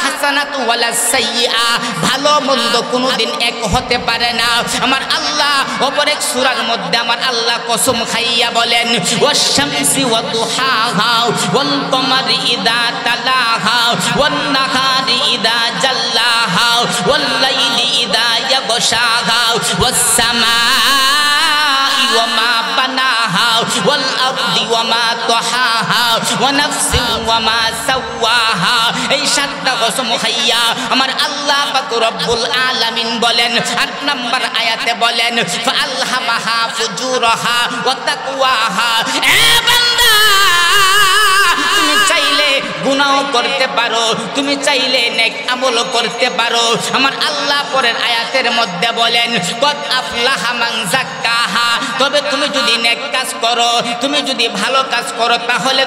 হাসানাতু Wallas সাইয়্যা, ভালো মন্দ কোনোদিন এক হতে পারে না। আমার আল্লাহ অপর এক সূরার মধ্যে আমার আল্লাহ কসম খাইয়া বলেন, ওয়াশ শামসি ওয়া দুহাহা ওয়াল কমারি ইযা তালাহা ওয়ান নাহারি ইযা জাল্লাহা ওয়াল লাইলি ইযা ইয়াগশাহা ওয়াস সামাই ওয়া মা বানাহা ওয়াল আরদি ওয়া মা তাহাহা ওয়া নাফসিন ওয়া মা সাওয়াহা। এই সাতটা কসম খাইয়া আমার আল্লাহ পাক রব্বুল আলামিন বলেন ৮ নম্বর আয়াতে বলেন, ফাআলহামাহা ফুজুরাহা ওয়া তাকওয়াহা। এ বান্দা, তুমি চাইলে গুনাহ করতে পারো, তুমি চাইলে নেক আমল করতে পারো। আমার আল্লাহ পরের আয়াতের মধ্যে বলেন, কদ আফলাহা মান যাক্কাহা। তবে তুমি যদি নেক কাজ করো, তুমি যদি ভালো কাজ করো, তাহলে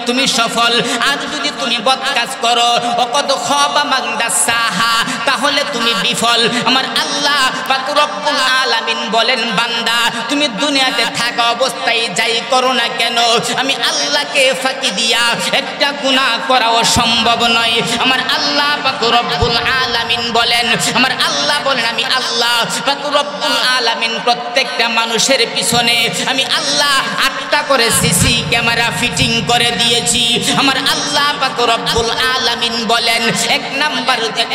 তুমি সফল। আর যদি তুমি বদ কাজ করো, ওয়াকদ খাবা মান দাসাহা, তাহলে তুমি বিফল। আমার আল্লাহ পাক রব্বুল আলামিন বলেন, বান্দা তুমি দুনিয়াতে থাকা অবস্থায় যাই করো না কেন, আমি আল্লাহকে ফাঁকি দিয়া একটা গুনাহ করাও সম্ভব নয়। আমার আল্লাহ পাক রব্বুল আলামিন বলেন, আমার আল্লাহ বলেন, আমি আল্লাহ পাক রব্বুল আলামিন প্রত্যেকটা মানুষের পিছনে আমি আল্লাহ 8টা করে সিসি ক্যামেরা ফিটিং করে দিয়েছি। আমার আল্লাহ পাক রব্বুল আলামিন বলেন, এক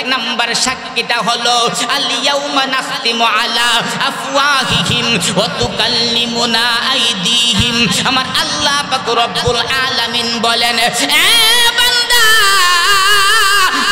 নাম্বার সাক্ষীটা হলো আল ইয়াউমা নাখতিমু আলা আফওয়াহিহিম ওয়া তুকাল্লিমুনা আইদিহিম। আমার আল্লাহ পাক রব্বুল আলামিন বলেন, এ বান্দা,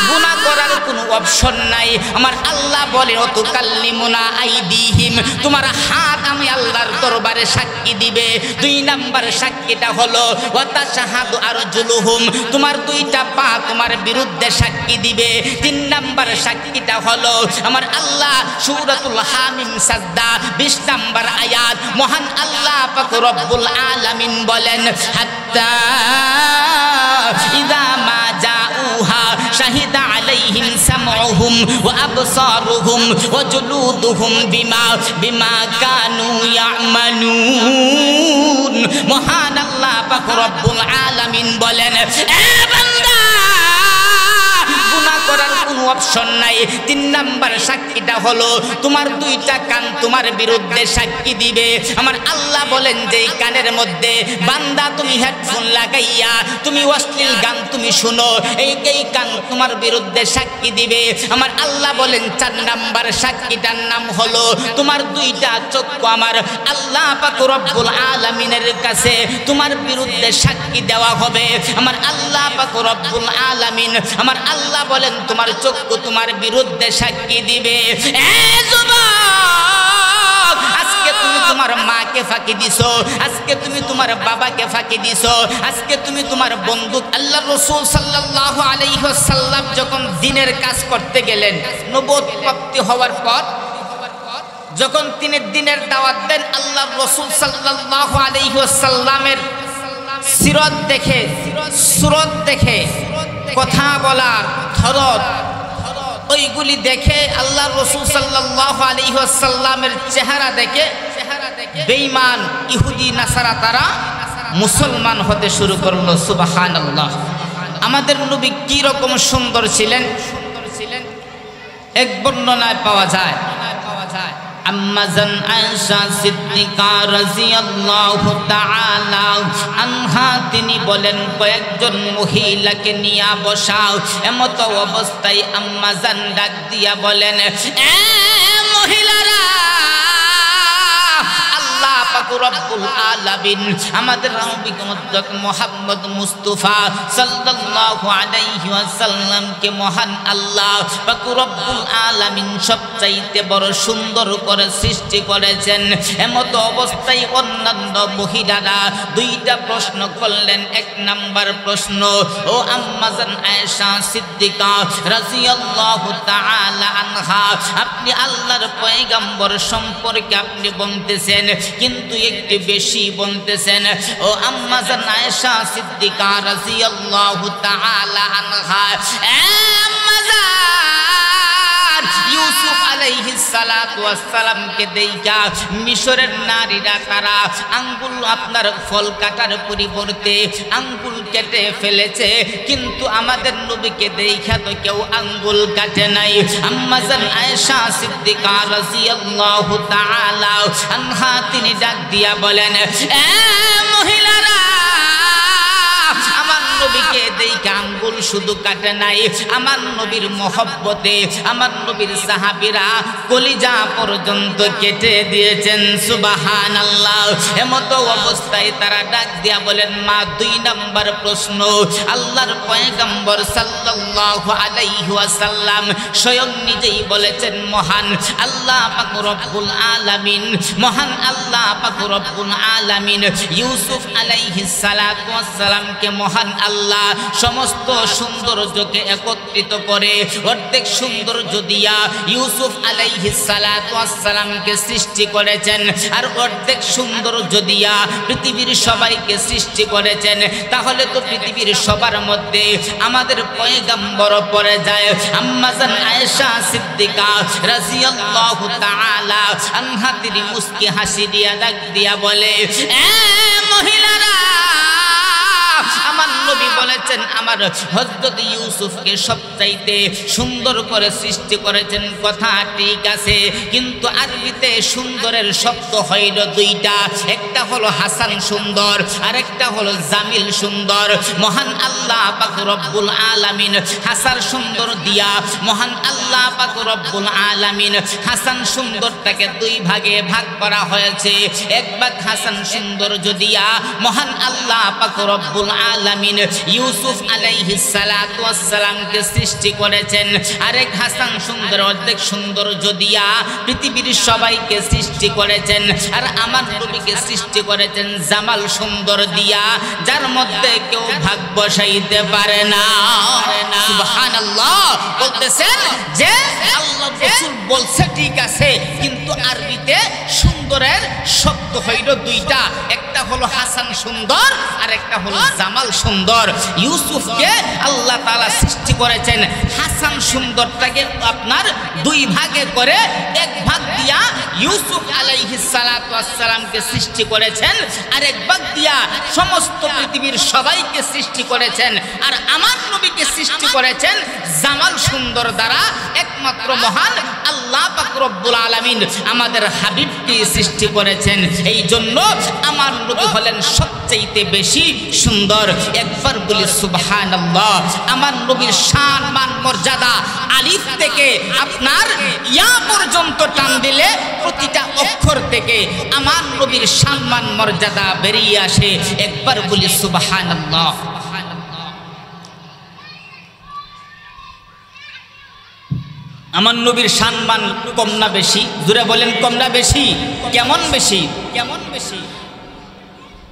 গুনাহ করার কোনো অপশন নাই। আমার আল্লাহ বলে, ও তুকাল্লিমুনা আইদিহিম, তোমার হাত আমি আল্লাহর দরবারে সাক্ষী দিবে। 2 নাম্বার সাক্ষীটা হলো ওয়া তাশহাদু আরজুলুহুম, তোমার 2টা পা তোমার বিরুদ্ধে সাক্ষী দিবে। 3 নাম্বার সাক্ষীটা হলো আমার আল্লাহ সূরাতুল হামিম সাজদা 20 নাম্বার আয়াত, মহান আল্লাহ পাক রব্বুল আলামিন বলেন, হাত্তা ইযা মা জাউহা শাহিদা আলাইহিম সামউহুম ওয়া আবসারুহুম ওয়া জুলুদুহুম বিমা কানু ইয়ামালুন। মহান আল্লাহ পাক রব্বুল আলামিন বলেন, এ বান্দা, গুনাহ করার কোনো অপশন নাই। 3 নাম্বার সাক্ষীটা হলো তোমার 2টা কান তোমার বিরুদ্ধে সাক্ষী দিবে। আমার আল্লাহ বলেন, যে কানের মধ্যে বান্দা তুমি হেডফোন লাগাইয়া তুমি অশ্লীল গান তুমি শুনো, এই কান তোমার বিরুদ্ধে সাক্ষী দিবে। আমার আল্লাহ বলেন, 4 নাম্বার সাক্ষীটার নাম হলো তোমার 2টা চক্ষু আমার আল্লাহ পাক রব্বুল আলামিনের কাছে তোমার বিরুদ্ধে সাক্ষী দেওয়া হবে। আমার আল্লাহ পাক রব্বুল আলামিন আমার আল্লাহ বলেন, তোমার চক্ষু তোমার বিরুদ্ধে সাক্ষী দিবে। এ যুবক, আজকে তুমি তোমার মাকে ফাঁকি দিছো, আজকে তুমি তোমার বাবাকে ফাঁকি দিছো, আজকে তুমি তোমার বন্ধু। আল্লাহর রাসূল সাল্লাল্লাহু আলাইহি ওয়াসাল্লাম যখন দ্বীনের কাজ করতে গেলেন, নবুয়ত প্রাপ্তি হওয়ার পর যখন তিনি দ্বীনের দাওয়াত দেন, আল্লাহর রাসূল সাল্লাল্লাহু আলাইহি ওয়াসাল্লামের সিরত দেখে, সুরত দেখে, কথা বলার ধরন, ওইগুলি দেখে আল্লাহর রাসূল সাল্লাল্লাহু আলাইহি ওয়াসাল্লামের চেহারা দেখে বেঈমান ইহুদি নাসারা তারা মুসলমান হতে শুরু করলো। সুবহানাল্লাহ। আমাদের নবী কি রকম সুন্দর ছিলেন, এক বর্ণনায় পাওয়া যায়, আম্মাজান আয়েশা সিদ্দিকা রাদিয়াল্লাহু তাআলা আনহা তিনি বলেন, কয়েকজন মহিলাকে নিয়ে বসাও। এমত অবস্থায় আম্মাজান ডাক দিয়া বলেন, এ মহিলারা, আল্লাহ পাক রব্বুল আলামিন আমাদের নবী মুহাম্মদ মুস্তাফা সাল্লাল্লাহু আলাইহি ওয়াসাল্লামকে মহান আল্লাহ পাক রব্বুল আলামিন সবচাইতে বড় সুন্দর করে সৃষ্টি করেছেন। এমত অবস্থায় অন্যান্য মহিলারা 2টা প্রশ্ন করলেন। 1 নাম্বার প্রশ্ন, ও আম্মাজান আয়েশা সিদ্দিকা রাদিয়াল্লাহু তাআলা আনহা, আপনি আল্লাহর পয়গম্বর সম্পর্কে আপনি বলতেছেন, কিন্তু একটু বেশি বলতেছেন। ও আম্মাজান আয়েশা সিদ্দিকা রাদিয়াল্লাহু তাআলা আনহা, এ আম্মাজান, ইউসুফ আলাইহিস সালাতু ওয়াস সালামকে দেইখা মিশরের নারীরা তারা আঙ্গুল আপনার ফল কাটার পরিবর্তে আঙ্গুল কেটে ফেলেছে, কিন্তু আমাদের নবীকে দেইখা তো কেউ আঙ্গুল কাটে নাই। আম্মা জান আয়েশা সিদ্দিকা রাদিয়াল্লাহু তাআলা আনহা তিনি ডাক দিয়া বলেন, এ মহিলারা, আমার নবীকে দেইখা আঙ্গুল শুধু কাটে নাই, আমার নবীর মহব্বতে আমার নবীর সাহাবীরা কলিজা পর্যন্ত কেটে দিয়েছেন। সুবহানাল্লাহ। এমতো অবস্থায় তারা ডাক দিয়া বলেন, মা 2 নাম্বার প্রশ্ন, আল্লাহর পয়গম্বর সাল্লাল্লাহু আলাইহি ওয়াসাল্লাম স্বয়ং নিজেই বলেছেন, মহান আল্লাহ পাক রব্বুল আলামিন, মহান আল্লাহ পাক রব্বুল আলামিন ইউসুফ আলাইহিস সালাতু ওয়াস সালামকে মহান আল্লাহ সমস্ত সৌন্দর্যকে একত্রিত করে অর্ধেক সৌন্দর্য দিয়া ইউসুফ আলাইহিস সালাতু ওয়াস সালামকে সৃষ্টি করেছেন, আর অর্ধেক সৌন্দর্য দিয়া পৃথিবীর সবাইকে সৃষ্টি করেছেন। তাহলে তো পৃথিবীর সবার মধ্যে আমাদের পয়গম্বর পড়ে যায়। আম্মা জান আয়েশা সিদ্দিকা রাদিয়াল্লাহু তাআলা আনহা তিনি মুস্কি হাসি দিয়া ডাক দিয়া বলে, এ মহিলারা, আমার নবী বলেছেন আমার হযরত ইউসুফকে সবচাইতে সুন্দর করে সৃষ্টি করেছেন, কথা ঠিক আছে, কিন্তু আরবিতে সুন্দরের শব্দ হইল 2টা, একটা হলো হাসান সুন্দর আর একটা হলো জামিল সুন্দর। মহান আল্লাহ পাক রব্বুল আলামিন হাসান সুন্দর দিয়া মহান আল্লাহ পাক রব্বুল আলামিন হাসান সুন্দরটাকে 2 ভাগে ভাগ করা হয়েছে। এক ভাগ হাসান সৌন্দর্য দিয়া মহান আল্লাহ পাক রব্বুল আলামিন ইউসুফ আলাইহিস সালাতু ওয়াস সালামকে সৃষ্টি করেছেন, আরেক হাসান সুন্দর অর্ধেক সৌন্দর্য দিয়া পৃথিবীর সবাইকে সৃষ্টি করেছেন, আর আমার নবীকে সৃষ্টি করেছেন জামাল সুন্দর দিয়া, যার মধ্যে কেউ ভাগ বসাইতে পারে না। সুবহানাল্লাহ। বলতেছেন যে আল্লাহ রাসূল বলছে ঠিক আছে, কিন্তু আরবিতে সুন্দরের শব্দ হইল 2টা, একটা হলো হাসান সুন্দর আর একটা হলো জামাল সুন্দর। ইউসুফকে আল্লাহ তাআলা সৃষ্টি করেছেন হাসান সুন্দরটাকে আপনার 2 ভাগে করে, এক ভাগ দিয়া ইউসুফ আলাইহিস সালাতু ওয়াস সালামকে সৃষ্টি করেছেন, আর এক ভাগ দিয়া সমস্ত পৃথিবীর সবাইকে সৃষ্টি করেছেন, আর আমার নবীকে সৃষ্টি করেছেন জামাল সুন্দর দ্বারা। একমাত্র মহান আল্লাহ পাক রব্বুল আলামিন আমাদের হাবিবকে সৃষ্টি করেছেন, এই জন্য আমার নবী হলেন সবচেয়ে বেশি সুন্দর। একবার বলি সুবহানাল্লাহ। আমার নবীর শান মান মর্যাদা আলিফ থেকে আপনার ইয়া পর্যন্ত টান দিলে প্রতিটা অক্ষর থেকে আমার নবীর শান মান মর্যাদা বেরিয়ে আসে। একবার বলি সুবহানাল্লাহ। আমার নবীর সম্মান কম না বেশি? জোরে বলেন, কম না বেশি? কেমন বেশি? কেমন বেশি?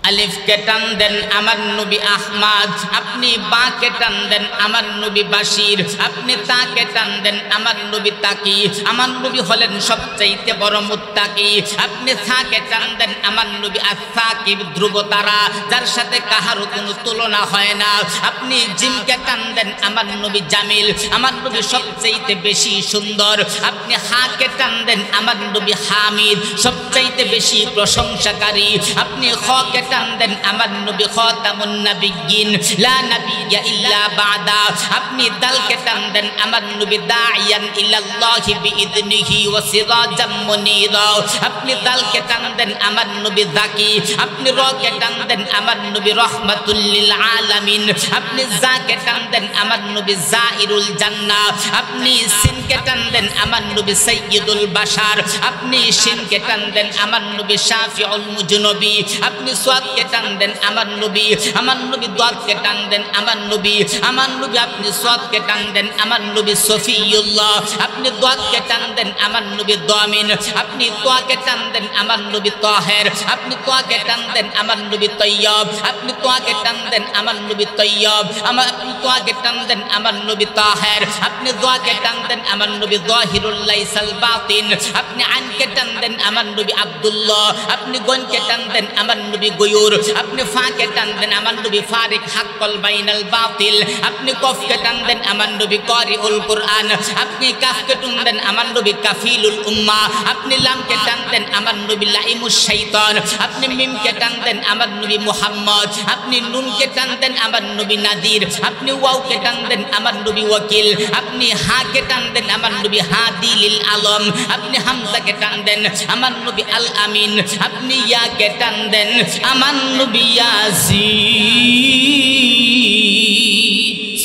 আলিফ কে টান দেন আমার নবী আহমদ, আপনি বা কে টান দেন আমার নবী বাশির, আপনি তা কে টান দেন আমার নবী তাকি। আমার নবী হলেন সবচাইতে বড় মুত্তাকি। আপনি সা কে টান দেন আমার নবী আস-সাকিব, ধ্রুব তারা, যার সাথে কাহারও কোনো তুলনা হয় না। আপনি জিম কে টান দেন আমার নবী জামিল, আমার নবী সবচাইতে বেশি সুন্দর। আপনি হা কে টান দেন আমার নবী হামিদ, সবচাইতে বেশি প্রশংসাকারী। আপনি খ কে টান দেন আমার নবী খাতামুন নবিয়্যিন, লা নাবিয়্যা ইল্লা বাদা। আপনি দাল কে টান দেন আমার নবী দাইয়ান ইলাল্লাহি বিইذনিহি ওয়া সিরাজাম মুনীরা। আপনি দাল কে টান দেন আমার নবী যাকি। আপনি র কে টান দেন আমার নবী রাহমাতুল লিল আলামিন। আপনি জা কে টান দেন আমার নবী জাইরুল জান্নাহ। আপনি সিন কে টান দেন আমার নবী সাইয়্যিদুল বাশার। আপনি শিন কে টান দেন আমার নবী শাফিউল মুজনবী। আপনি কে টান দেন আমার নবী, আমার নবী দাদ কে টান দেন আমার নবী, আমার নবী আপনি সাদ কে টান দেন আমার নবী সফিউল্লাহ। আপনি দাদ কে টান দেন আমার নবী দামিন। আপনি তা কে টান দেন আমার নবী তাহের। আপনি তা কে টান দেন আমার নবী তয়্যব। আপনি তা কে টান দেন আমার নবী তয়্যব। আপনি তা কে টান দেন আমার নবী তাহের। আপনি দা কে টান দেন আমার নবী যাহিরুল লাইসাল বাতিন। আপনি আন কে টান দেন আমার নবী আব্দুল্লাহ। আপনি গন কে টান দেন আমার নবী গয়ুর। আপনি ফাকে টান দেন আমার নবী ফারিক হাক্কাল বাইনাল বাতিল। আপনি কফকে টান দেন আমার নবী কারিউল কুরআন। আপনি কাফকে টান দেন আমার নবী কাফিলুল উম্মাহ। আপনি লামকে টান দেন আমার নবী লাইমুশ শাইতান। আপনি মিমকে টান দেন আমার নবী মুহাম্মদ। আপনি নুনকে টান দেন আমার নবী নাদির। আপনি ওয়াওকে টান দেন আমার নবী ওয়াকিল। আপনি হাকে টান দেন আমার নবী হাদি লিল আলম। আপনি হামজাকে টান দেন আমার নবী আল আমিন। আপনি ইয়াকে টান দেন আমার নবী ইয়াসিন।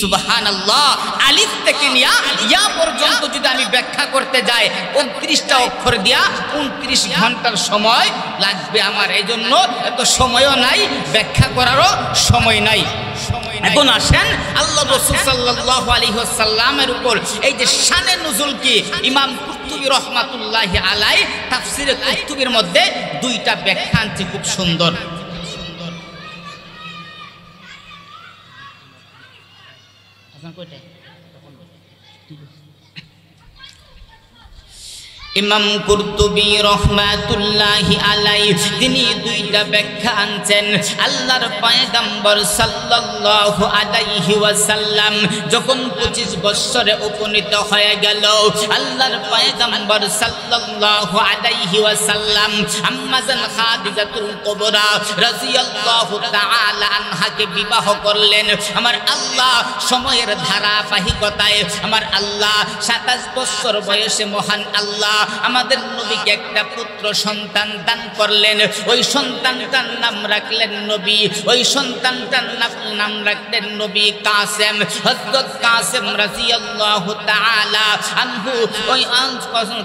সুবহানাল্লাহ। আলিফ থেকে নিয়া ইয়া পর্যন্ত যদি আমি ব্যাখ্যা করতে যাই 29টা অক্ষর দিয়া 29 ঘন্টার সময় লাগবে আমার। এই জন্য এত সময়ও নাই, ব্যাখ্যা করারও সময় নাই। এখন আসেন আল্লাহ রাসূল সাল্লাল্লাহু আলাইহি ওয়াসাল্লামের উপর এই যে শানে নুজুল কি ইমাম কুরতুবী রাহমাতুল্লাহি আলাইহি তাফসীরে কুরতুবীর মধ্যে 2টা ব্যাখ্যা আনছে খুব সুন্দর। ইমাম কুরতুবী রাহমাতুল্লাহি আলাইহি তিনি 2টা ব্যাখ্যা আনছেন। আল্লাহর পয়গম্বর সাল্লাল্লাহু আলাইহি ওয়াসাল্লাম যখন 25 বছরে উপনীত হয়ে গেল, আল্লাহর পয়গম্বর সাল্লাল্লাহু আলাইহি ওয়াসাল্লাম আম্মাজান খাদিজাতুল কুবরা রাদিয়াল্লাহু তাআলা আনহাকে বিবাহ করলেন। আমার আল্লাহ সময়ের ধারাবাহিকতায় আমার আল্লাহ 27 বছর বয়সে মহান আল্লাহ আমাদের নবীকে একটা পুত্র সন্তান দান করলেন। ওই সন্তানটার নাম রাখলেন নবী। ওই সন্তানটার নাম রাখলেন নবী কাসেম। হযরত কাসেম রাদিয়াল্লাহু তাআলা আনহু, ওই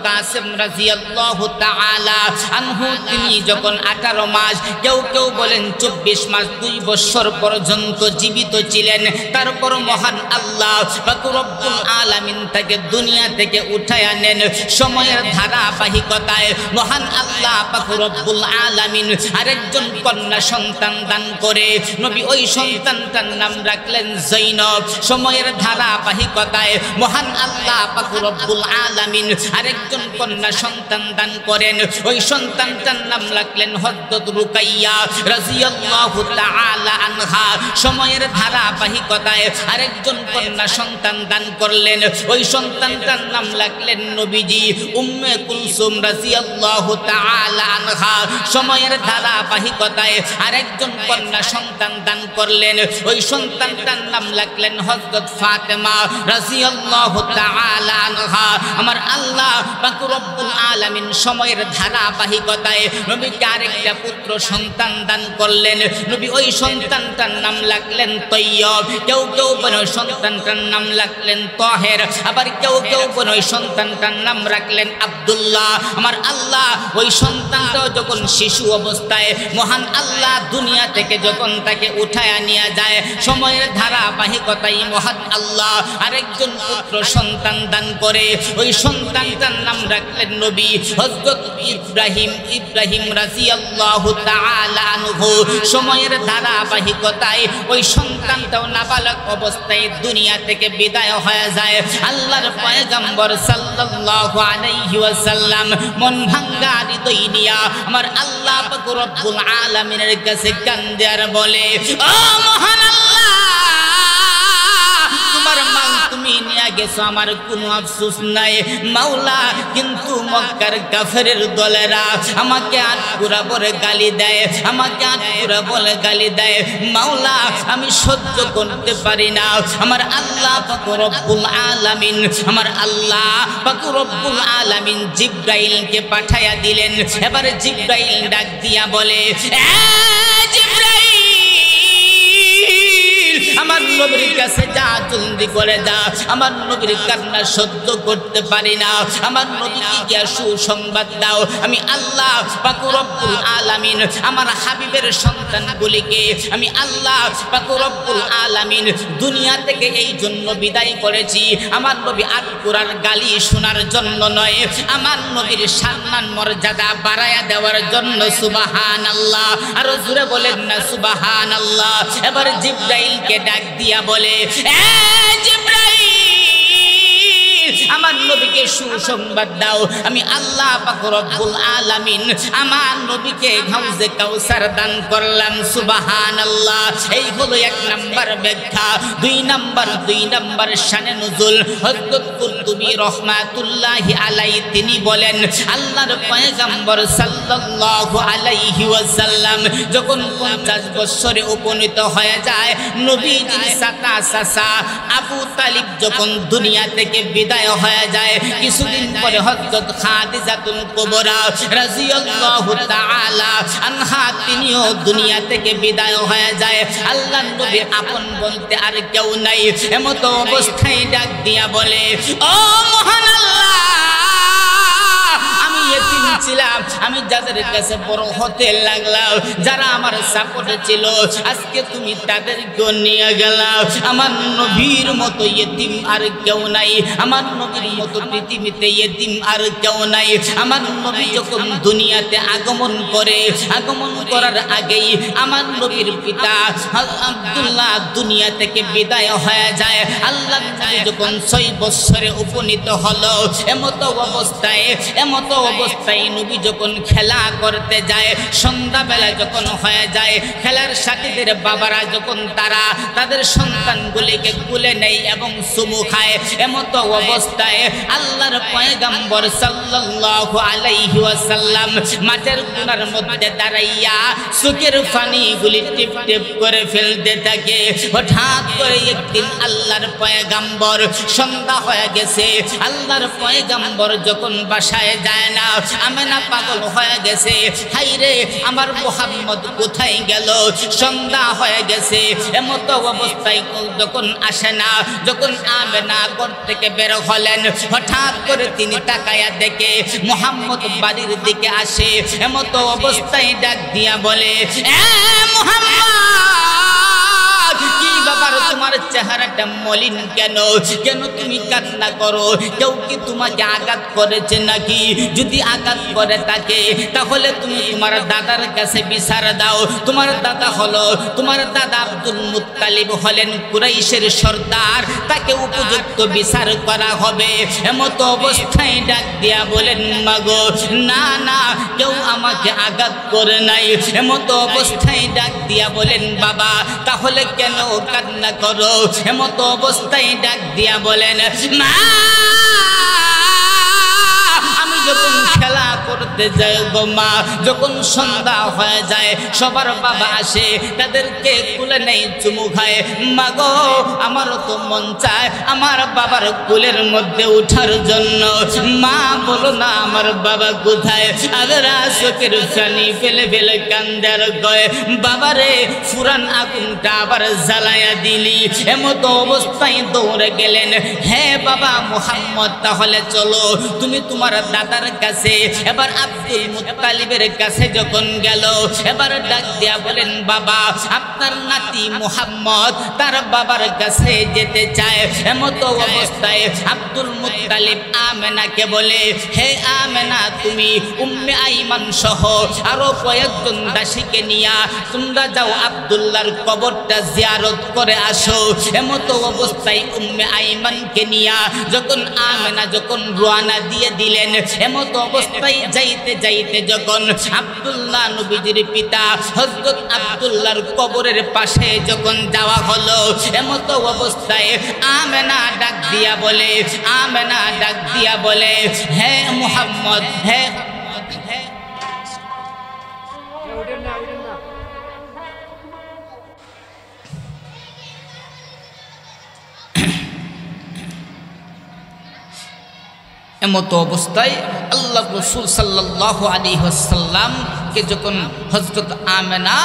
কাসেম রাদিয়াল্লাহু তাআলা আনহু তিনি যখন 18 মাস, কেউ কেউ বলেন 24 মাস, 2 বছর পর্যন্ত জীবিত ছিলেন, তারপর মহান আল্লাহ পাক রব্বুল আলামিন তাকে দুনিয়া থেকে উঠায় আনেন। সময়ের ধারাবাহিকতায় মহান আল্লাহ পাক রব্বুল আলামিন আরেকজন কন্যা সন্তান দান করে নবী ওই সন্তানটার নাম রাখলেন জৈনব। সময়ের ধারাবাহিকতায় মহান আল্লাহ পাক রব্বুল আলামিন আরেকজন কন্যা সন্তান দান করেন। ওই সন্তানটার নাম রাখলেন হযরত রুকাইয়া রাদিয়াল্লাহু তাআলা আনহা। সময়ের ধারাবাহিকতায় আরেকজন কন্যা সন্তান দান করলেন। ওই সন্তানটার নাম রাখলেন নবীজি উম্মে কুলসুম রাদিয়াল্লাহু তাআলা আনহা। সময়ের ধারাবাহিকতায় আরেকজন কন্যা সন্তান দান করলেন। ওই সন্তানটার নাম রাখলেন হযরত ফাতেমা রাদিয়াল্লাহু তাআলা আনহা। আমার আল্লাহ পাক রব্বুল আলামিন সময়ের ধারাবাহিকতায় নবীকে আরেকটা পুত্র সন্তান দান করলেন। নবী ওই সন্তানটার নাম রাখলেন তৈয়ব। কেউ কেউ বলে ওই সন্তানটার নাম রাখলেন তাহের। আবার কেউ কেউ বলে ওই সন্তানটার নাম রাখলেন আব্দুল্লাহ। আমার আল্লাহ ওই সন্তানটাও যখন শিশু অবস্থায় মহান আল্লাহ দুনিয়া থেকে যখন তাকে উঠায় নিয়ে যায়, সময়ের ধারাবাহিকতায় মহান আল্লাহ আরেকজন পুত্র সন্তান দান করে। ওই সন্তানটার নাম রাখলেন নবী হযরত ইব্রাহিম রাদিয়াল্লাহু তাআলা আনহু। সময়ের ধারাবাহিকতায় ওই সন্তানটাও নাবালক অবস্থায় দুনিয়া থেকে বিদায় হয়ে যায়। আল্লাহর পয়গম্বর সাল্লাল্লাহু আলাইহি ওয়াসাল্লাম মন ভাঙ্গা হৃদয় নিয়া আমার আল্লাহ পাক রব্বুল আলামিনের কাছে কান্দে আর বলে, ও মহান আল্লাহ, তোমার মাল তুমি নিয়ে গেছো, আমার কোনো আফসোস নাই মাওলা, কিন্তু মক্কার কাফেরের দলেরা আমাকে আটপুরা বলে গালি দেয়, আমাকে আটপুরা বলে গালি দেয় মাওলা, আমি সহ্য করতে পারি না। আমার আল্লাহ পাক রব্বুল আলামিন, আমার আল্লাহ পাক রব্বুল আলামিন জিবরাইলকে পাঠায়া দিলেন। এবারে জিবরাইল ডাক দিয়া বলে, আমার নবীর কাছে যা, জলদি করে যা, আমার নবীর কান্না সহ্য করতে পারি না, আমার নবীকে গিয়া সুসংবাদ দাও, আমি আল্লাহ পাক রব্বুল আলামিন আমার হাবিবের সন্তানগুলিকে আমি আল্লাহ পাক রব্বুল আলামিন দুনিয়া থেকে এই জন্য বিদায় করেছি, আমার নবী আটপুরার গালি শোনার জন্য নয়, আমার নবীর সম্মান মর্যাদা বাড়ায়া দেওয়ার জন্য। সুবহানাল্লাহ, আরো জোরে বলেন না সুবহানাল্লাহ। এবার জিবরাইলকে ডাক দিয়া বলে, জিবরাইল, আমার নবীকে সুসংবাদ দাও। আমি আল্লাহ পাক রব্বুল আলামিন আমার নবীকে হাউজে কাউসার দান করলাম। সুবহানাল্লাহ। এই হলো এক নাম্বার ব্যাখ্যা। দুই নাম্বার শানে নুজুল হযরত কুরতুবী রাহমাতুল্লাহি আলাইহি তিনি বলেন আল্লাহর পয়গম্বর সাল্লাল্লাহু আলাইহি ওয়াসাল্লাম যখন 50 বছরে উপনীত হয়ে যায়, নবীজির চাচা আবু তালিব যখন দুনিয়া থেকে বিদায় হয়ে যায়, কিছুদিন পরে হযরত খাদিজাতুল কুবরা রাদিয়াল্লাহু তাআলা আনহা তিনিও দুনিয়া থেকে বিদায় হয়ে যায়। আল্লাহর নবী আপন বলতে আর কেউ নাই। এমতো অবস্থায় ডাক দিয়া বলে, ও মহান আল্লাহ, আমি ইতিম ছিলাম, আমি যাদের কাছে বড় হতে লাগলাম, যারা আমার সাপোর্টে ছিল, আজকে তুমি তাদেরকে নিয়ে গেলাম। আমার নবীর মতো ইতিম আর কেউ নাই। আমার নবীর মতো পৃথিবীতে ইতিম আর কেউ নাই। আমার নবী যখন দুনিয়াতে আগমন করে, আগমন করার আগেই আমার নবীর পিতা আব্দুল্লাহ দুনিয়া থেকে বিদায় হয়ে যায়। আল্লাহ নবী যখন 6 বছরে উপনীত হলো, এমতো অবস্থায় নবী যখন খেলা করতে যায়, সন্ধ্যাবেলা যখন হয়ে যায়, খেলার সাথীদের বাবারা যখন তারা তাদের সন্তানগুলিকে কুলে নেয় এবং চুমু খায়, এমতো অবস্থায় আল্লাহর পয়গম্বর সাল্লাল্লাহু আলাইহি ওয়াসাল্লাম মাঠের কোণার মধ্যে দাঁড়াইয়া চোখের পানিগুলি টিপ টিপ করে ফেলতে থাকে। হঠাৎ করে একদিন আল্লাহর পয়গম্বর, সন্ধ্যা হয়ে গেছে, আল্লাহর পয়গম্বর যখন বাসায় যায় না, আমেনা পাগল হয়ে গেছে, হাইরে আমার মুহাম্মদ কোথায় গেল, সন্ধ্যা হয়ে গেছে। এমতো অবস্থায় যখন আসে না, যখন আমেনা ঘর থেকে বের হলেন, হঠাৎ করে তিনি তাকায়া দেখে মুহাম্মদ বাড়ির দিকে আসে। এমতো অবস্থায় ডাক দিয়া বলে, এ মুহাম্মদ, কি ব্যাপার, তোমার চেহারাটা মলিন কেন? কেন তুমি কান্না করো? কেউ কি তোমাকে আঘাত করেছে নাকি? যদি আঘাত করে থাকে তাহলে তুমি তোমার দাদার কাছে বিচার দাও। তোমার দাদা আব্দুল মুত্তালিব হলেন কুরাইশের সর্দার, তাকে উপযুক্ত বিচার করা হবে। এমতো অবস্থায় ডাক দিয়া বলেন, মাগো, না, কেউ আমাকে আঘাত করে নাই। এমতো অবস্থায় ডাক দিয়া বলেন, বাবা, তাহলে কেন কান্না করো? এমতো অবস্থায় ডাক দিয়া বলেন, মা, আমি যখন খেলা করতে যাই গো মা, যখন সন্ধ্যা হয়ে যায়, সবার বাবা আসে, তাদেরকে কুলে নেই, চুমু খায়। মা গো, আমারও তো মন চায় আমার বাবার কুলের মধ্যে উঠার জন্য। মা, বলো না আমার বাবা কোথায়? আগরা চোখের পানি ফেলে ফেলে কান্দার গয়, বাবারে ফুরান আগুনটা আবার জ্বালায়া দিলি। এমতো অবস্থায় দৌড়ে গেলেন, হ্যাঁ বাবা মুহাম্মদ, তাহলে চলো তুমি তোমার দাদার কাছে। এবার আব্দুল মুত্তালিবের কাছে যখন গেল, এবার ডাক দিয়া বলেন, বাবা, আপনার নাতি মুহাম্মদ তার বাবার কাছে যেতে চায়। এমতো অবস্থায় আব্দুল মুত্তালিব আমেনাকে বলে, হে আমেনা, তুমি উম্মে আইমান সহ আরো কয়েকজন দাসীকে নিয়া তোমরা যাও আব্দুল্লাহর কবরটা জিয়ারত করে আসো। এমতো অবস্থায় উম্মে আইমানকে নিয়া যখন আমেনা যখন রওনা দিয়ে দিলেন, এমতো অবস্থায় যাইতে যাইতে যখন আব্দুল্লাহ নবীজির পিতা হযরত আব্দুল্লাহর কবরের পাশে যখন যাওয়া হলো, এমতো অবস্থায় আমেনা ডাক দিয়া বলে, হে মুহাম্মদ, হে এমতো অবস্থায় আল্লাহ রাসূল সাল্লাল্লাহু আলাইহি ওয়াসাল্লামকে যখন হযরত আমেনা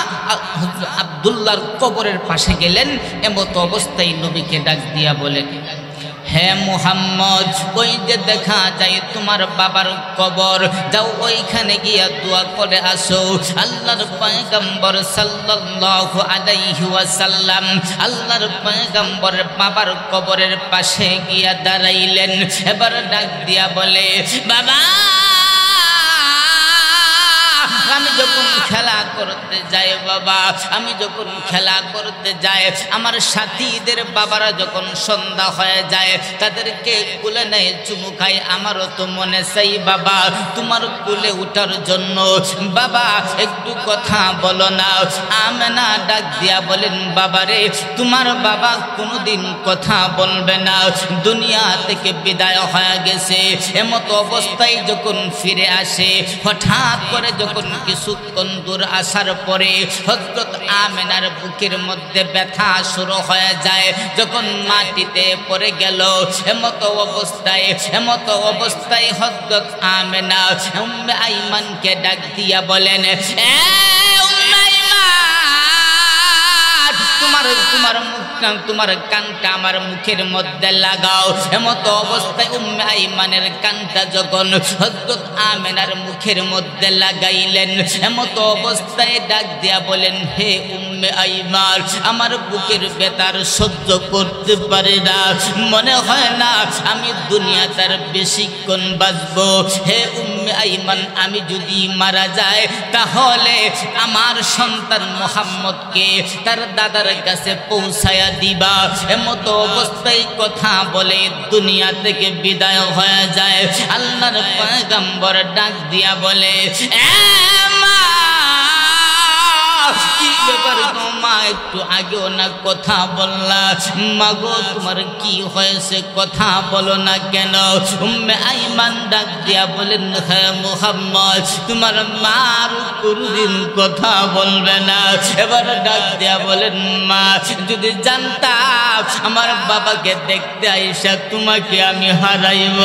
হযরত আব্দুল্লাহর কবরের পাশে গেলেন, এমতো অবস্থায় নবীকে ডাক দিয়া বলেন, হে মুহাম্মদ, ওই যে দেখা যায় তোমার বাবার কবর, যাও ওইখানে গিয়া দোয়া করে আসো। আল্লাহর পয়গম্বর সাল্লাল্লাহু আলাইহি ওয়াসাল্লাম আল্লাহর পয়গম্বরের বাবার কবরের পাশে গিয়া দাঁড়াইলেন। এবার ডাক দিয়া বলে, বাবা, আমি যখন খেলা করতে যাই বাবা, আমি যখন খেলা করতে যাই, আমার সাথীদের বাবারা যখন সন্ধ্যা হয়ে যায় তাদেরকে কুলে নেয়, চুমু খায়। আমারও তো মনে চাই বাবা তোমার কুলে উঠার জন্য। বাবা একটু কথা বলো না। আমেনা ডাক দিয়া বলেন, বাবারে তোমার বাবা কোনোদিন কথা বলবে না, দুনিয়া থেকে বিদায় হয়ে গেছে। এমতো অবস্থায় যখন ফিরে আসে, হঠাৎ করে যখন কিছুক্ষণ দূর আসার পরে হযরত আমেনার বুকের মধ্যে ব্যথা শুরু হয়ে যায়, যখন মাটিতে পড়ে গেল। এমতো অবস্থায় হযরত আমেনা উম্মে আইমানকে ডাক দিয়া বলেন, এ উম্মে আইমান, তোমার কানটা আমার মুখের মধ্যে লাগাও। এমতো অবস্থায় উম্মে আইমানের কানটা যখন হযরত আমেনার মুখের মধ্যে লাগাইলেন, এমতো অবস্থায় ডাক দিয়া বলেন, হে উম্মে আইমান, আমার বুকের ব্যথার সহ্য করতে পারি না, মনে হয় না আমি দুনিয়াতে আর বেশিক্ষণ বাঁচবো। হে উম্মে আইমান, আমি যদি মারা যাই তাহলে আমার সন্তান মুহাম্মদকে তার দাদার কাছে পৌঁছায়া দিবা। এমতো অবস্থায় কথা বলে দুনিয়া থেকে বিদায় হয়ে যায়। আল্লাহর পয়গম্বর ডাক দিয়া বলে, কি ব্যাপার গো মা, একটু আগেও না কথা বললা, মাগো তোমার কি হয়েছে, কথা বলো না কেন? উম্মে আইমান ডাক দিয়া বলেন, হ্যাঁ মুহাম্মদ, তোমার মার কোনদিন কথা বলবে না। এবার ডাক দিয়া বলেন, মা যদি জানতাম আমার বাবাকে দেখতে আইসা তোমাকে আমি হারাইব,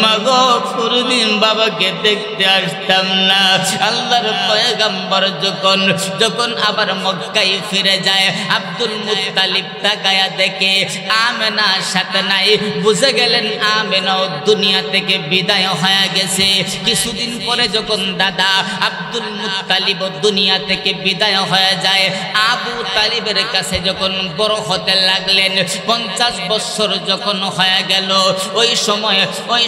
মাগো কোনদিন বাবাকে দেখতে আসতাম না। আল্লাহর পয়গম্বর যখন আবার মক্কায় ফিরে যায়, আব্দুল মুত্তালিব তাকায়া দেখে আমেনা সাথে নাই, বুঝে গেলেন আমেনাও দুনিয়া থেকে বিদায় হয়ে গেছে। কিছুদিন পরে যখন দাদা আব্দুল মুত্তালিব দুনিয়া থেকে বিদায় হয়ে যায়, আবু তালিবের কাছে যখন বড় হতে লাগলেন, 50 বছর যখন হয়ে গেল, ওই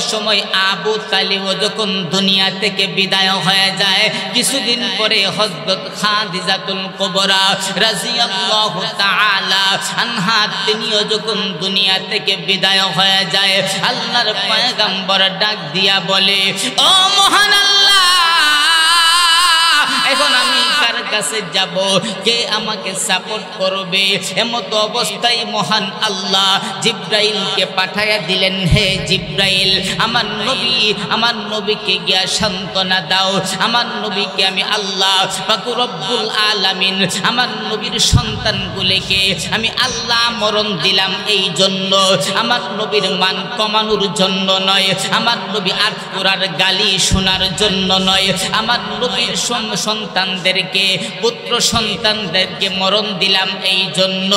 সময় আবু তালিব যখন দুনিয়া থেকে বিদায় হয়ে যায়, কিছুদিন পরে হযরত খাদিজাতুল কুবরা রাদিয়াল্লাহু তাআলা আনহা তিনিও যখন দুনিয়া থেকে বিদায় হয়ে যায়, আল্লাহর পয়গম্বর ডাক দিয়া বলে, ও মহান আল্লাহ, এখন আমি কার কাছে যাব, কে আমাকে সাপোর্ট করবে? এমতো অবস্থায় মহান আল্লাহ জিব্রাইলকে পাঠায়া দিলেন, হে জিব্রাইল, আমার নবীকে গিয়া সান্ত্বনা দাও। আমার নবীকে আমি আল্লাহ পাক রব্বুল আলামিন আমার নবীর সন্তানগুলিকে আমি আল্লাহ মরণ দিলাম এই জন্য, আমার নবীর মান কমানোর জন্য নয়, আমার নবী আত্মরার গালি শোনার জন্য নয়, আমার নবীর সন্তানদেরকে পুত্র সন্তানদেরকে মরণ দিলাম এই জন্য,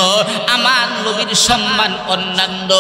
আমার নবীর সম্মান অন্যান্য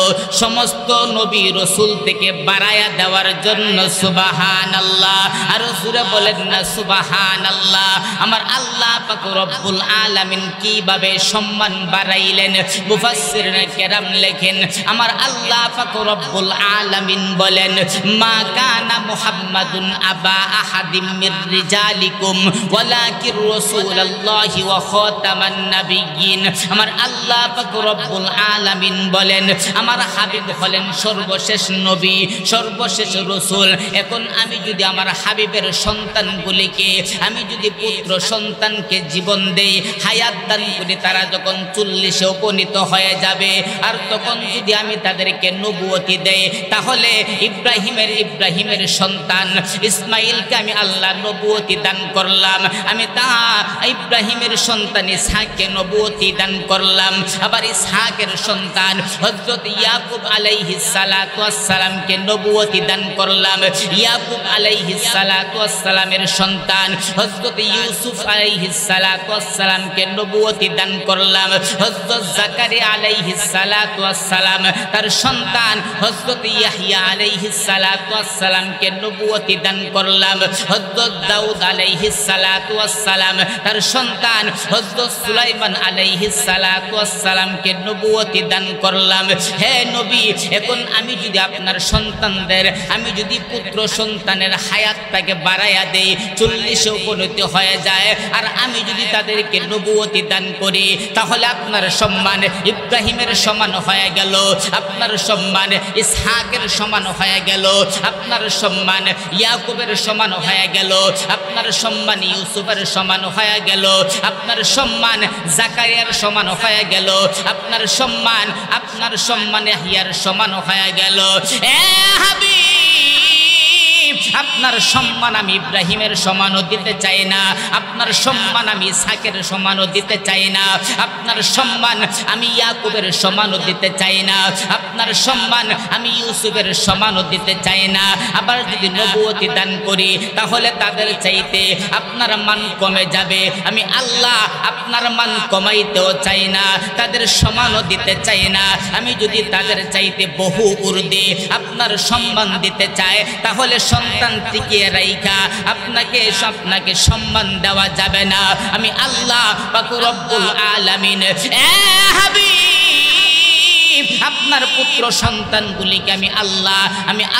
সমস্ত নবী রসুল থেকে বাড়ায়া দেওয়ার জন্য। সুবহানাল্লাহ, আর জোরে বলেন না সুবহানাল্লাহ। আমার আল্লাহ পাক রব্বুল আলামিন কিভাবে সম্মান বাড়াইলেন, মুফাসসিরিনে কেরাম লেখেন, আমার আল্লাহ পাক রব্বুল আলামিন বলেন, মা কানা মুহাম্মাদুন আবা আহাদিম মির রিজালিকুম ওয়ালাকির রাসূলুল্লাহি ওয়া খাতামান নাবিয়্যিন। আমার আল্লাহ পাক রব্বুল আলামিন বলেন, আমার হাবিব হলেন সর্বশেষ নবী, সর্বশেষ রাসূল। এখন আমি যদি আমার হাবিবের সন্তানগুলিকে, আমি যদি পুত্র সন্তানকে জীবন দেই, হায়াত দান করি, তারা যখন 40-এ উপনীত হয়ে যাবে, আর তখন যদি আমি তাদেরকে নবুয়তি দেই, তাহলে ইব্রাহিমের সন্তান ইসমাইলকে আমি আল্লাহ নবুয়তি দান করলাম, আমি তা ইব্রাহিমের সন্তান ইসহাককে নবুয়তি দান করলাম, আবার ইসহাকের সন্তান হযরত ইয়াকুব আলাইহিস সালাতু ওয়াস সালামকে নবুয়তি দান করলাম, ইয়াকুব আলাইহিস সালাতু ওয়াস সালামের সন্তান হযরত ইউসুফ আলাইহিস সালাতু ওয়াস সালামকে নবুয়তি দান করলাম, হযরত জাকারিয়া আলাইহিস সালাতু ওয়াস সালাম তার সন্তান হযরত ইয়াহইয়া আলাইহিস সালাতু ওয়াস সালামকে নবুয়তি দান করলাম, হযরত দাউদ আলাইহিস সালাতু ওয়াস সালাম তার সন্তান হযরত সুলাইমান আলাইহিস সালাতু ওয়াস সালামকে নবুয়তি দান করলাম। হে নবী, এখন আমি যদি আপনার সন্তানদের, আমি যদি পুত্র সন্তানের হায়াতটাকে বাড়াইয়া দেই, 40-এ উপনীত হয়ে যায়, আর আমি যদি তাদেরকে নবুয়তি দান করি, তাহলে আপনার সম্মান ইব্রাহিমের সমান হয়ে গেল, আপনার সম্মান ইসহাকের সমান হয়ে গেল, আপনার সম্মান ইয়াকুবের সমান হয়ে গেল, আপনার সম্মান ইউসুফের সমান হয়ে গেল, আপনার সম্মান জাকারিয়ার সমান হয়ে গেল, আপনার সম্মান ইয়াহইয়ার সমান হয়ে গেল। এ হাবিব, আপনার সম্মান আমি ইব্রাহিমের সমানও দিতে চাই না, আপনার সম্মান আমি ইসহাকের সমানও দিতে চাই না, আপনার সম্মান আমি ইয়াকুবের সমানও দিতে চাই না, আপনার সম্মান আমি ইউসুফের সমানও দিতে চাই না। আবার যদি নবুয়তি দান করি, তাহলে তাদের চাইতে আপনার মান কমে যাবে। আমি আল্লাহ আপনার মান কমাইতেও চাই না, তাদের সমানও দিতে চাই না। আমি যদি তাদের চাইতে বহু ঊর্ধ্বে আপনার সম্মান দিতে চাই, তাহলে সন্তান টিকিয়ে রাইখা আপনাকে সম্মান দেওয়া যাবে না। আমি আল্লাহ পাক রব্বুল আলামিন, এ হাবিব, আপনার পুত্র সন্তানগুলিকে আমি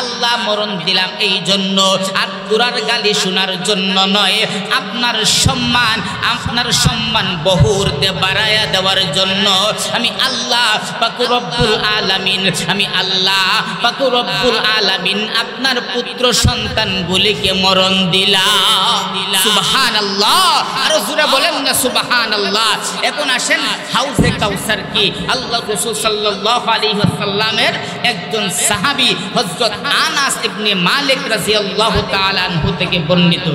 আল্লাহ মরণ দিলাম এই জন্য, আর কুরার গালি শোনার জন্য নয়, আপনার সম্মান বহুরতে বাড়ায়া দেওয়ার জন্য। আমি আল্লাহ পাক রব্বুল আলামিন, আপনার পুত্র সন্তানগুলিকে মরণ দিলাম। সুবহানাল্লাহ, আরো জোরে বলেন না সুবহানাল্লাহ। এখন আসেন হাউজে কাউসার কি? আল্লাহ রাসূল সাল্লাল্লাহু আলাইহি ওয়াসাল্লামের একজন সাহাবী হযরত আনাস ইবনে মালিক রাদিয়াল্লাহু তাআলা আনহু থেকে বর্ণিত।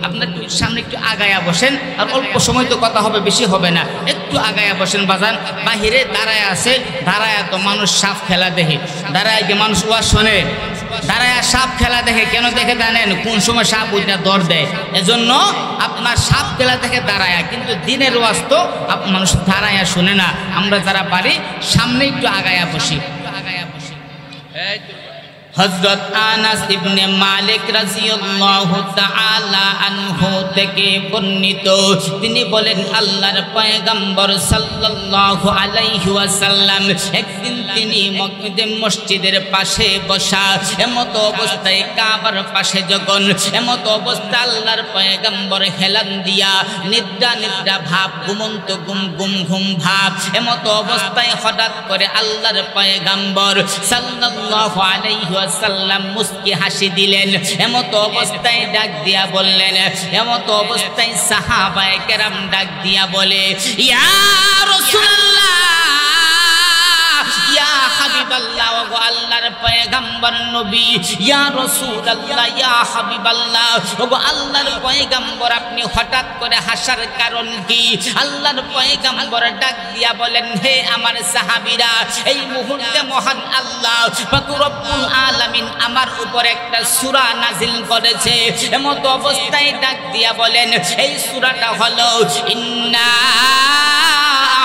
আপনারা সামনে একটু আগায়া বসেন, আর অল্প সময় তো কথা হবে, বেশি হবে না, একটু আগায়া বসেন বাজান। বাহিরে দাঁড়ায় আছে, দাঁড়ায় তো মানুষ সাপ খেলা দেখে, দাঁড়ায় কি মানুষ ওয়াজ শোনে, দাঁড়ায় সাপ খেলা দেখে। কেন দেখে জানেন? কোন সময় সাপ ওইটা দর দেয়, এজন্য আপনার সাপ খেলা দেখে দাঁড়ায়। কিন্তু দিনের ওয়াজ তো মানুষ দাঁড়ায় শুনে না। আমরা যারা পারি সামনে একটু আগায়া বসি। হযরত আনাস ইবনে মালিক রাদিয়াল্লাহু তাআলা আনহু থেকে বর্ণিত, তিনি বলেন আল্লাহর পয়গম্বর সাল্লাল্লাহু আলাইহি ওয়াসাল্লাম একদিন তিনি মসজিদের পাশে বসা, এমত অবস্থায় কাবার পাশে যখন, এমত অবস্থায় আল্লাহর পয়গম্বর হেলান দিয়া নিদ্রা ভাব, ঘুমন্ত ঘুম ভাব, এমত অবস্থায় হঠাৎ করে আল্লাহর পয়গম্বর সাল্লাল্লাহু আলাইহি ওয়াসাল্লাম মুস্কি হাসি দিলেন। এমত অবস্থায় ডাক দিয়া বললেন, এমত অবস্থায় সাহাবায়ে কেরাম ডাক দিয়া বলে, ইয়া রাসূলুল্লাহ, ইয়া হাবিবাল্লাহ, ওগো আল্লাহর পয়গম্বর নবী, ইয়া রাসূলুল্লাহ, ইয়া হাবিবাল্লাহ, ওগো আল্লাহর পয়গম্বর, আপনি হঠাৎ করে হাসার কারণ কি? আল্লাহর পয়গম্বর ডাক দিয়া বলেন, হে আমার সাহাবীরা, এই মুহূর্তে মহান আল্লাহ পাক রব্বুল আলামিন আমার উপর একটা সূরা নাজিল করেছে। এমত অবস্থায় ডাক দিয়া বলেন, এই সূরাটা হলো ইন্না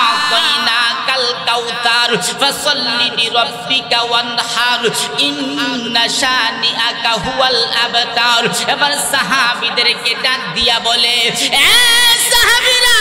আ'তাইনাকাল কাউসার ফাসাল্লি লিরাব্বিকা ওয়ানহার ইন্না শানিআকা হুয়াল আবতার। এবার সাহাবীদেরকে ডাক দিয়া বলে, এ সাহাবীরা,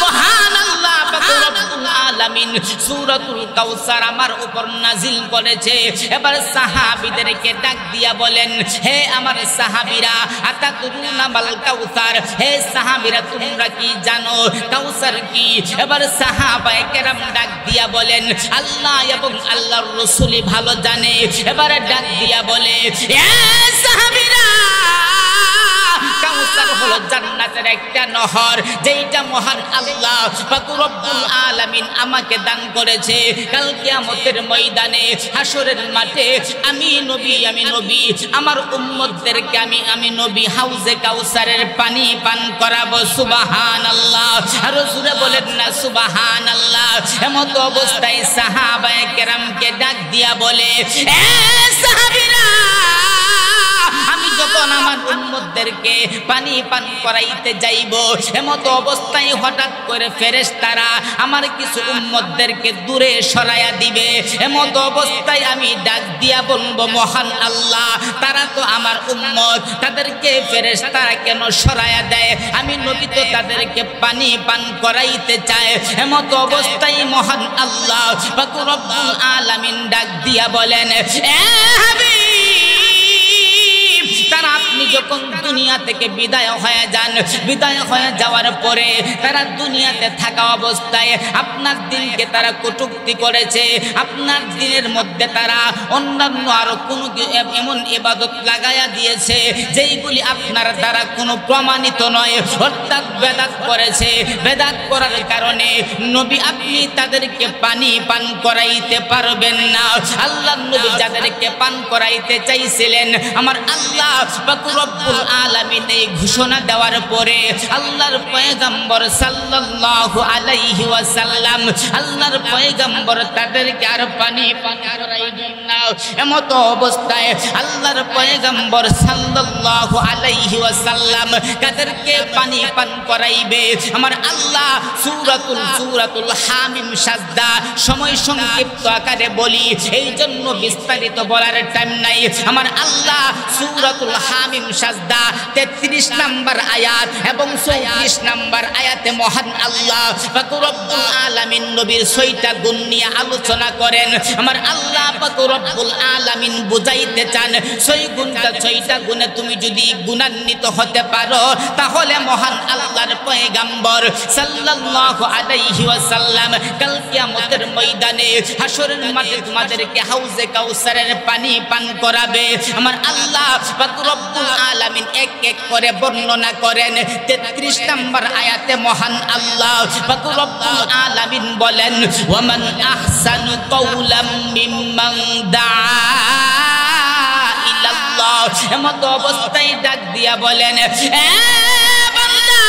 মহান আল্লাহ পাক রব্বুল আলামিন সূরাতুল কাউসার আমার উপর নাজিল করেছে। এবার সাহাবীদেরকে ডাক দিয়া বলেন, হে আমার সাহাবীরা, আতাদরুনা মাল কাউসার, হে সাহাবীরা তোমরা কি জানো কাউসার কি? এবার সাহাবায়ে কেরাম ডাক দিয়া বলেন, আল্লাহ এবং আল্লাহর রাসূলই ভালো জানে। এবার ডাক দিয়া বলে, এ সাহাবীরা, কাউসার হলো জান্নাতের একটা নহর, যেইটা মহান আল্লাহ পাক রব্বুল আলামিন আমাকে দান করেছে। কাল কিয়ামতের ময়দানে, হাসরের মাঠে আমি নবী আমার উম্মতদেরকে আমি নবী হাউজে কাউসারের পানি পান করাবো। সুবহানাল্লাহ, আর জোরে বলেন না সুবহানাল্লাহ। এমত অবস্থায় সাহাবায়ে কেরামকে ডাক দিয়া বলে, এ সাহাবীরা, আমি যখন আমার উম্মতদেরকে পানি পান করাইতে যাইব, এমত অবস্থায় হঠাৎ করে ফেরেশতারা আমার কিছু উম্মতদেরকে দূরে সরাইয়া দিবে। এমত অবস্থায় আমি ডাক দিয়া বলবো, মহান আল্লাহ, তারা তো আমার উম্মত, তাদেরকে ফেরেশতারা কেন সরাইয়া দেয়? আমি নবী তো তাদেরকে পানি পান করাইতে চাই। এমত অবস্থায় মহান আল্লাহ পাক রব্বুল আলামিন ডাক দিয়া বলেন, এ হাবিব, তারা আপনি যখন দুনিয়া থেকে বিদায় হয়ে যান, বিদায় হয়ে যাওয়ার পরে তারা দুনিয়াতে থাকা অবস্থায় আপনার দিনকে তারা কটূক্তি করেছে, আপনার দিনের মধ্যে তারা অন্যান্য আরো কোনো এমন ইবাদত লাগায়া দিয়েছে যেইগুলি আপনার দ্বারা কোনো প্রমাণিত নয়, অর্থাৎ বেদাত করেছে। বেদাত করার কারণে নবী আপনি তাদেরকে পানি পান করাইতে পারবেন না। আল্লাহর নবী যাদেরকে পান করাইতে চাইছিলেন, আমার আল্লাহ পাক রব্বুল আলামিন এই ঘোষণা দেওয়ার পরে আল্লাহর পয়গম্বর সাল্লাল্লাহু আলাইহি ওয়াসাল্লাম, আল্লাহর পয়গম্বর তাদেরকে আর পানি পান করাইবেন না। এমত অবস্থায় আল্লাহর পয়গম্বর সাল্লাল্লাহু আলাইহি ওয়াসাল্লাম তাদেরকে পানি পান করাইবে। আমার আল্লাহ সূরাতুল হামিম সাজদা সময় সংক্ষিপ্ত আকারে বলি, এই জন্য বিস্তারিত বলার টাইম নাই। আমার আল্লাহ সূরাতুল হামিম সাজদা 33 নম্বর আয়াত এবং 34 নম্বর আয়াতে মহান আল্লাহ পাক রব্বুল আলামিন নবীর 6টা গুণ নিয়ে আলোচনা করেন। আমার আল্লাহ পাক রব্বুল আলামিন বুঝাইতে চান, 6টা গুণে তুমি যদি গুণান্বিত হতে পারো, তাহলে মহান আল্লাহর পয়গম্বর সাল্লাল্লাহু আলাইহি ওয়াসাল্লাম কাল কিয়ামতের ময়দানে হাসরের মাঠে তোমাদেরকে হাউজে কাউসারের পানি পান করাবে। আমার আল্লাহ পাক রব্বুল আলামিন এক এক করে বর্ণনা করেন। 33 নম্বর আয়াতে মহান আল্লাহ পাক রব্বুল আলামিন বলেন, ওয়ামান আহসানু কাওলাম মিম্মান দাআ ইলাল্লাহ। এমত অবস্থায় ডাক দিয়া বলেন, এ বান্দা,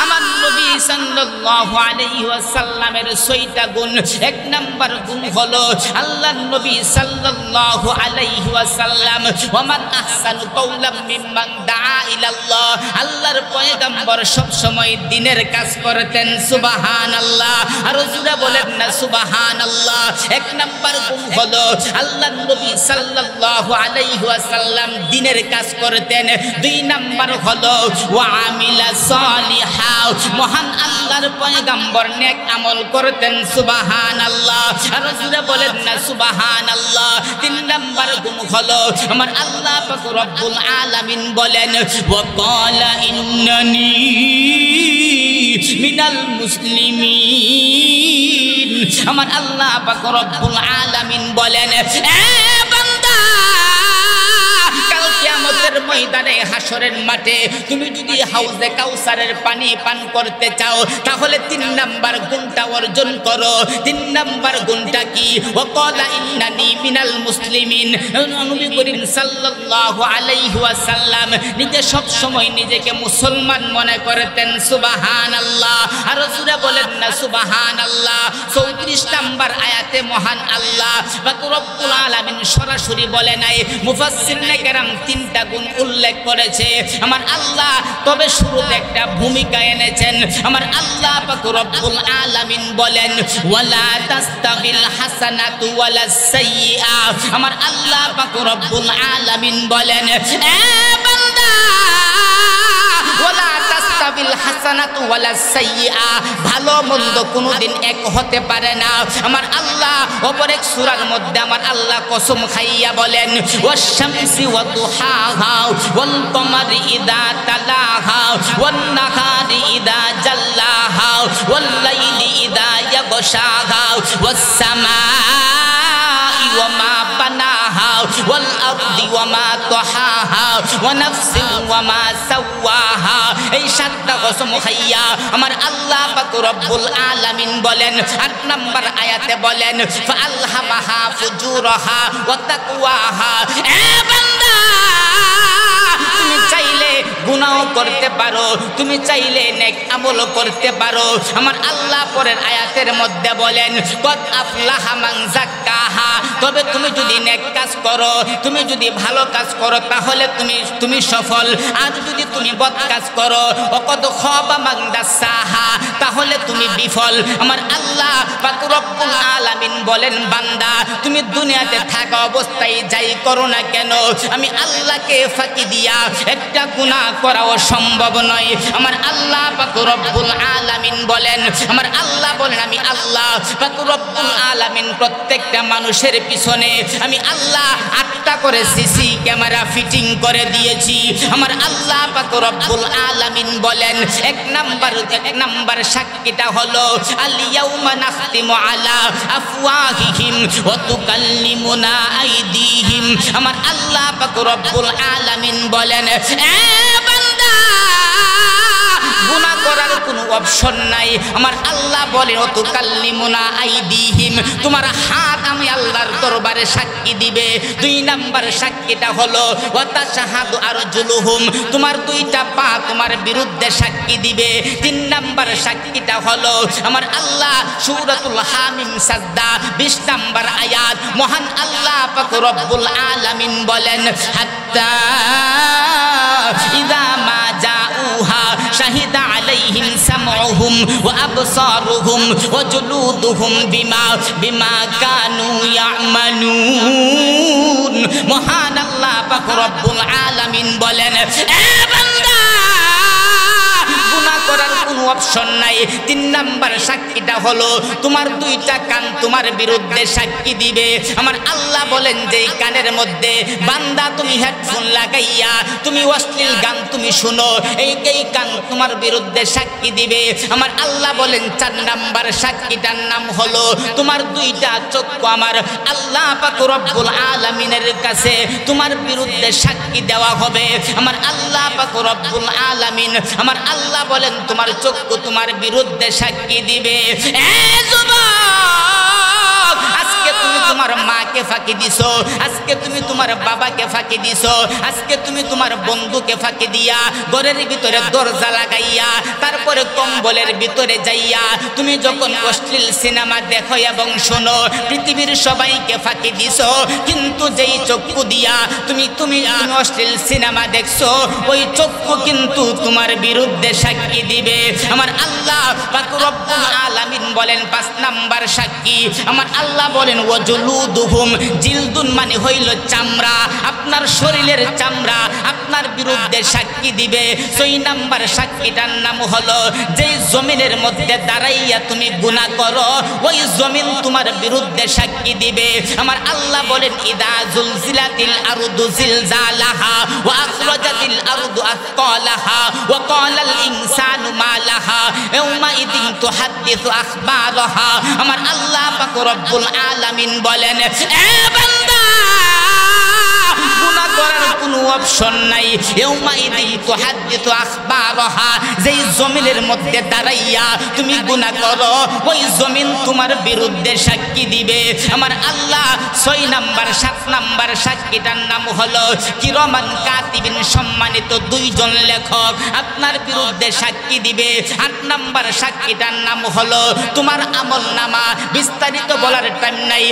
আমার নবী সাল্লাল্লাহু আলাইহি ওয়াসাল্লামের 6টা গুণ। 1 নাম্বার গুণ হলো আল্লাহর নবী সাল্লাল্লাহু আলাইহি ওয়াসাল্লাম ওয়ামান আহসানু কাওলাম মিম্মান দাআ ইলাল্লাহ, আল্লাহর পয়গম্বর সব সময় দ্বীনের কাজ করতেন। সুবহানাল্লাহ, আর জোরে বলেন না সুবহানাল্লাহ। 1 নাম্বার গুণ হলো আল্লাহর নবী সাল্লাল্লাহু আলাইহি ওয়াসাল্লাম দ্বীনের কাজ করতেন। 2 নাম্বার হলো ওয়া আমিলা সালিহা, মহান আল্লাহর পয়গম্বর নেক আমল করতেন। সুবহানাল্লাহ, আর জোরে বলেন না সুবহানাল্লাহ। 3 নাম্বার গুণ হলো আমার আল্লাহ পাক রব্বুল আলামিন বলেন, ওয়া ক্বালা ইন্নানি মিনাল মুসলিমিন। আমার আল্লাহ পাক রব্বুল আলামিন বলেন, এ বান্দা, কাল কিয়ামতের ময়দানে হাসরের মাঠে তুমি যদি হাউজে কাউসারের পানি পান করতে চাও, তাহলে 3 নাম্বার গুণটা অর্জন করো। 3 নাম্বার গুণটা কি? ওয়াকালা ইন্নানি মিনাল মুসলিমিন। নবী করিম সাল্লাল্লাহু আলাইহি ওয়াসাল্লাম নিজে সব সময় নিজেকে মুসলমান মনে করতেন। সুবহানাল্লাহ, আর জোরে বলেন না সুবহানাল্লাহ। 34 নাম্বার আয়াতে মহান আল্লাহ পাক রব্বুল আলামিন সরাসরি বলে নাই, মুফাসসিরিনে কেরাম 3টা গুণ উল্লেখ করেছে আমার আল্লাহ, তবে শুরুতে একটা ভূমিকা এনেছেন। আমার আল্লাহ পাক রব্বুল আলামিন বলেন, ওয়ালা তাস্তাবিল হাসানাতু ওয়ালাস সাইয়্যিআ। আমার আল্লাহ পাক রব্বুল আলামিন বলেন, এ বান্দা, ওয়ালা তাস্তাবিল হাসানাতু ওয়ালাস সাইয়্যিআ, ভালো মন্দ কোনোদিন এক হতে পারে না। আমার আল্লাহ অপর এক সূরার মধ্যে আমার আল্লাহ কসম খাইয়া বলেন, ওয়াশ শামসি ওয়া দুহাহা ওয়াল কমারি ইযা তালাহা ওয়ান নাহারি ইযা জাল্লাহা ওয়াল লাইলি ইযা ইয়াগশাহা ওয়াস সামাই ওয়া মা বানাহা ওয়াল আরদি ওয়া মা তাহাহা ওয়া নাফসিন ওয়া মা সাওয়াহা। এই 7টা কসম খাইয়া আমার আল্লাহ পাক রব্বুল আলামিন বলেন। 8 নাম্বার আয়াতে বলেন, ফাআলহামাহা ফুজুরাহা ওয়া তাকওয়াহা। এ বান্দা, তুমি চাইলে গুনাহও করতে পারো, তুমি চাইলে নেক আমলও করতে পারো। আমার আল্লাহ পরের আয়াতের মধ্যে বলেন কদ আফলাহা মান যাক্কাহা, তবে তুমি যদি নেক কাজ করো, তুমি যদি ভালো কাজ করো তাহলে তুমি সফল। আর যদি তুমি বদ কাজ করো ওকদ খাবা মান দাসাহা, তাহলে তুমি বিফল। আমার আল্লাহ পাক রব্বুল আলামিন বলেন বান্দা তুমি দুনিয়াতে থাকা অবস্থায় যাই করো না কেন, আমি আল্লাহকে ফাঁকি দিয়া একটা গুনাহ করাও সম্ভব নয়। আমার আল্লাহ পাক রব্বুল আলামিন বলেন, আমার আল্লাহ বলেন আমি আল্লাহ পাক রব্বুল আলামিন প্রত্যেকটা মানুষের পিছনে আমি আল্লাহ 8টা করে সিসি ক্যামেরা ফিটিং করে দিয়েছি। আমার আল্লাহ পাক রব্বুল আলামিন বলেন এক নাম্বার সাক্ষীটা হলো আল ইয়াউমা নাখতিমু আলা আফওয়াহিহিম ওয়া তুকাল্লিমুনা আইদিহিম। আমার আল্লাহ পাক রব্বুল আলামিন বলেন এ বান্দা গুনাহ করার কোনো অপশন নাই। আমার আল্লাহ বলেন ওয়া তুকাল্লিমুনা আইদিহিম, তোমার হাত আমি আল্লাহর দরবারে সাক্ষী দিবে। 2 নাম্বার সাক্ষীটা হলো ওয়া তাশহাদু আরজুলুহুম, তোমার 2টা পা তোমার বিরুদ্ধে সাক্ষী দিবে। 3 নাম্বার সাক্ষীটা হলো আমার আল্লাহ সূরাতুল হামিম সাজদা 20 নাম্বার আয়াত, মহান আল্লাহ পাক রব্বুল আলামিন বলেন হাত্তা ইযা মা জাউহা শাহিদা আলাইহিম সামউহুম ওয়া আবসারুহুম ওয়া জুলুদুহুম বিমা কানু ইয়ামালুন। মহান আল্লাহ পাক রব্বুল আলামিন বলেন এ বান্দা গুনাহ করার কোনো অপশন নাই। 3 নাম্বার সাক্ষীটা হলো তোমার 2টা কান তোমার বিরুদ্ধে সাক্ষী দিবে। আমার আল্লাহ বলেন যে কানের মধ্যে বান্দা তুমি হেডফোন লাগাইয়া তুমি অশ্লীল গান তুমি শুনো, এই কান তোমার বিরুদ্ধে সাক্ষী দিবে। আমার আল্লাহ বলেন 4 নাম্বার সাক্ষীটার নাম হলো তোমার 2টা চক্ষু আমার আল্লাহ পাক রব্বুল আলামিনের কাছে তোমার বিরুদ্ধে সাক্ষী দেওয়া হবে। আমার আল্লাহ পাক রব্বুল আলামিন আমার আল্লাহ বলেন তোমার চক্ষু তোমার বিরুদ্ধে সাক্ষী দিবে। এ যুবক, আজকে তুমি তোমার মাকে ফাঁকি দিছো, আজকে তুমি তোমার বাবাকে ফাঁকি দিছো, আজকে তুমি তোমার বন্ধুকে ফাঁকি দিয়া ঘরের ভিতরে দরজা লাগাইয়া তারপরে কম্বলের ভিতরে যাইয়া তুমি যখন অশ্লীল সিনেমা দেখো এবং শোনো পৃথিবীর সবাইকে ফাঁকি দিছো। কিন্তু যেই চক্ষু দিয়া তুমি অশ্লীল সিনেমা দেখছো ওই চক্ষু কিন্তু তোমার বিরুদ্ধে সাক্ষী দিবে। আমার আল্লাহ পাক রব্বুল আলামিন বলেন 5 নাম্বার সাক্ষী আমার আল্লাহ বলেন ওয়াজুলুদুহুম, জিলদুন মানে হইল চামড়া, আপনার শরীরের চামড়া আপনার বিরুদ্ধে সাক্ষী দিবে। 6 নাম্বার সাক্ষীটার নাম হলো যেই জমিনের মধ্যে দাঁড়াইয়া তুমি গুনাহ করো ওই জমিন তোমার বিরুদ্ধে সাক্ষী দিবে। আমার আল্লাহ বলেন ইদা জুলজিলাতিল আরদু জিলজালাহা ওয়া আখরাজাতিল আরদু আসকালাহা ওয়া ক্বালাল ইনসানু মা লাহা ইয়াউমা ইদিন তুহাদ্দিসু আখবারাহা। আমার আল্লাহ পাক রব্বুল আলামিন বলেন এ বান্দা গুনাহ করার কোনো অপশন নাই। ইয়াউমা ইদিন তুহাদ্দিসু আখবারাহা, যেই জমিনের মধ্যে দাঁড়াইয়া তুমি গুনাহ করো ওই জমিন তোমার বিরুদ্ধে সাক্ষী দিবে। আমার আল্লাহ 6 নাম্বার 7 নাম্বার সাক্ষীটার নাম হলো কিরামান কাতিবিন, সম্মানিত 2 জন লেখক আপনার বিরুদ্ধে সাক্ষী দিবে। 8 নাম্বার সাক্ষীটার নাম হলো তোমার আমলনামা, বিস্তারিত বলার টাইম নাই।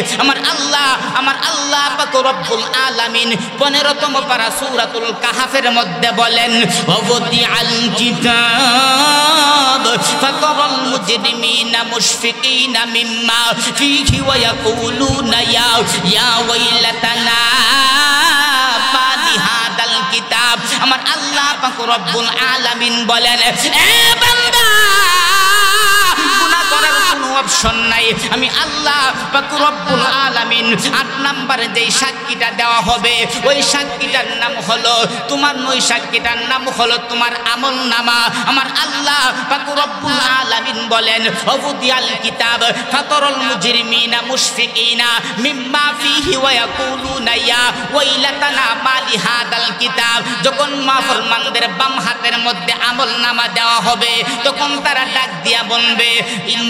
আমার আল্লাহ পাক রব্বুল আলামিন 15তম পারা সূরাতুল কাহাফের মধ্যে বলেন ওয়াদিআল কিতাব ফাতারাল মুজরিমিনা মুশফিকিনা মিম্মা ফীহি ওয়া ইয়াকুলুনা ইয়া ওয়াইলাতানা মা লিহাদাল কিতাব। আমার আল্লাহ পাক রব্বুল আলামিন বলেন এ বান্দা গুনাহ করার কোনো অপশন নাই। আমি আল্লাহ পাক রব্বুল আলামিন 8 নম্বরে যেই সাক্ষীটা দেওয়া হবে ওই সাক্ষীটার নাম হলো তোমার সাক্ষীটার নাম হলো তোমার আমলনামা। আমার আল্লাহ পাক রব্বুল আলামিন বলেন ওয়াদিআল কিতাব ফাতারাল মুজরিমিনা মুশফিকিনা মিম্মা ফীহি ওয়া ইয়াকুলুনা ইয়া ওয়াইলাতানা মা লিহাদাল কিতাব। যখন নাফরমানদের বাম হাতের মধ্যে আমলনামা দেওয়া হবে তখন তারা ডাক দিয়া বলবে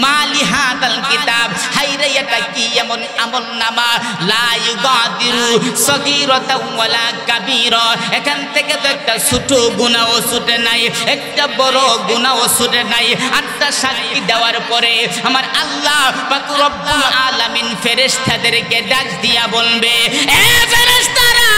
মা লিহাদাল হাদাল কিতাব, হায়রে এটা কি এমন আমলনামা, লা ইউগাদিরু সগীরাতাও ওয়ালা কাবীরা, এখান থেকে তো একটা ছোট গুনাহ ছুটে নাই, একটা বড় গুনাহ ছুটে নাই। আটটা সাক্ষী দেওয়ার পরে আমার আল্লাহ পাক রব্বুল আলামিন ফেরেশতাদেরকে ডাক দিয়া বলবে, এ ফেরেশতারা,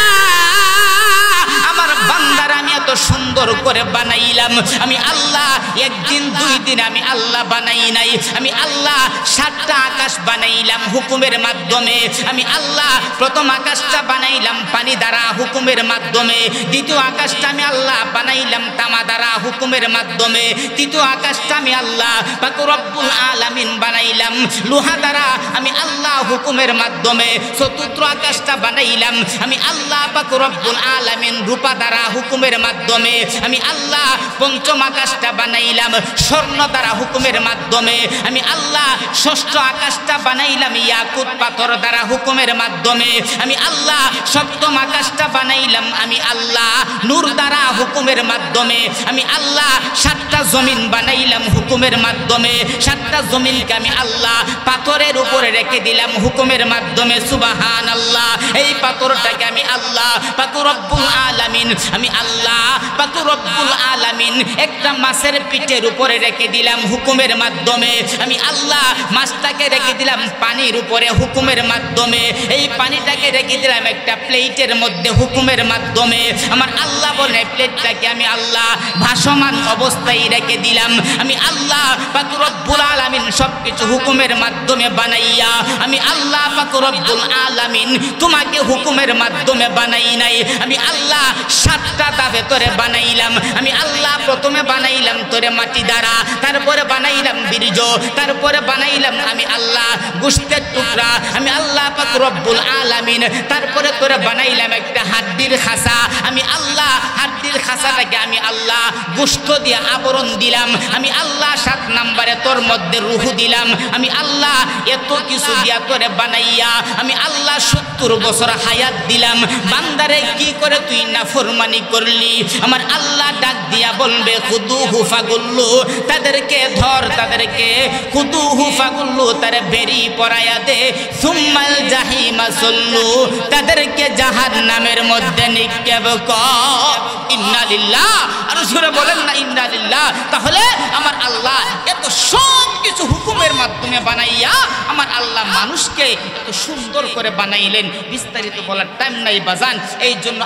আমার বান্দার আমি এত সুন্দর করে বানাইলাম, আমি আল্লাহ একদিন দুই দিন আমি আল্লাহ বানাই নাই, আমি আল্লাহ 7টা আকাশ বানাইলাম হুকুমের মাধ্যমে, আমি আল্লাহ প্রথম আকাশটা বানাইলাম পানি দ্বারা হুকুমের মাধ্যমে, দ্বিতীয় আকাশটা আমি আল্লাহ বানাইলাম তামা দ্বারা হুকুমের মাধ্যমে, তৃতীয় আকাশটা আমি আল্লাহ পাক রব্বুল আলামিন বানাইলাম লোহা দ্বারা আমি আল্লাহ হুকুমের মাধ্যমে, চতুর্থ আকাশটা বানাইলাম আমি আল্লাহ পাক রব্বুল আলামিন রূপা দ্বারা হুকুমের মাধ্যমে, আমি আল্লাহ পঞ্চম আকাশটা বানাইলাম স্বর্ণ দ্বারা হুকুমের মাধ্যমে, আমি আল্লাহ ষষ্ঠ আকাশটা বানাইলাম ইয়াকুত পাথর দ্বারা হুকুমের মাধ্যমে, আমি আল্লাহ সপ্তম আকাশটা বানাইলাম আমি আল্লাহ নূর দ্বারা হুকুমের মাধ্যমে, আমি আল্লাহ 7টা জমিন বানাইলাম হুকুমের মাধ্যমে, 7টা জমিনকে আমি আল্লাহ পাথরের উপরে রেখে দিলাম হুকুমের মাধ্যমে। সুবহানাল্লাহ। এই পাথরটাকে আমি আল্লাহ পাক রব্বুল আলামিন, আমি আল্লাহ পাক রব্বুল আলামিন একটা মাছের পিঠের উপরে রেখে দিলাম হুকুমের মাধ্যমে, আমি আল্লাহ মাছটাকে রেখে দিলাম পানির উপরে হুকুমের মাধ্যমে, এই পানিটাকে রেখে দিলাম একটা প্লেটের মধ্যে হুকুমের মাধ্যমে, আমার আল্লাহ বলে প্লেটটাকে আমি আল্লাহ ভাসমান অবস্থায় রেখে দিলাম, আমি আল্লাহ পাক রব্বুল আলামিন সবকিছু হুকুমের মাধ্যমে বানাইয়া, আমি আল্লাহ পাক রব্বুল আলামিন তোমাকে হুকুমের মাধ্যমে বানাই নাই, আমি আল্লাহ 7টা ধাপে তোরে বানাইলাম, আমি আল্লাহ প্রথমে বানাইলাম তোরে মাটি দ্বারা, তারপরে বানাইলাম বীর্য, তারপরে বানাইলাম আমি আল্লাহ গোশতের টুকরা, আমি আল্লাহ পাক রব্বুল আলামিন তারপরে তোরে বানাইলাম একটা হাড্ডির খাসা, আমি আল্লাহ হাড্ডির খাসাটাকে আমি আল্লাহ গোশত দিয়ে আবরণ দিলাম, আমি আল্লাহ 7 নম্বরে তোর মধ্যে রূহ দিলাম, আমি আল্লাহ এত কিছু দিয়া তোরে বানাইয়া আমি আল্লাহ 70 বছর হায়াত দিলাম। বান্দারে কি করে তুই নাফরমানি করলি? আমার আল্লাহ ডাক দিয়া বলবে খুদুহু ফাগুল্লু, তাদেরকে ধর, তাদেরকে খুদুহু ফাগুল্লু, তারে বেরি পরায়া দে, সুম্মাল জাহিমা সল্লু, তাদেরকে জাহান্নামের মধ্যে নিক্ষেপ কর। ইন্না লিল্লাহ, আর জোরে বলেন না ইন্না লিল্লাহ। তাহলে আমার আল্লাহ এত সব কিছু হুকুমের মাধ্যমে বানাইয়া আমার আল্লাহ মানুষকে এত সুন্দর করে বানাইলেন, বিস্তারিত বলার টাইম নাই বাজান। এই জন্য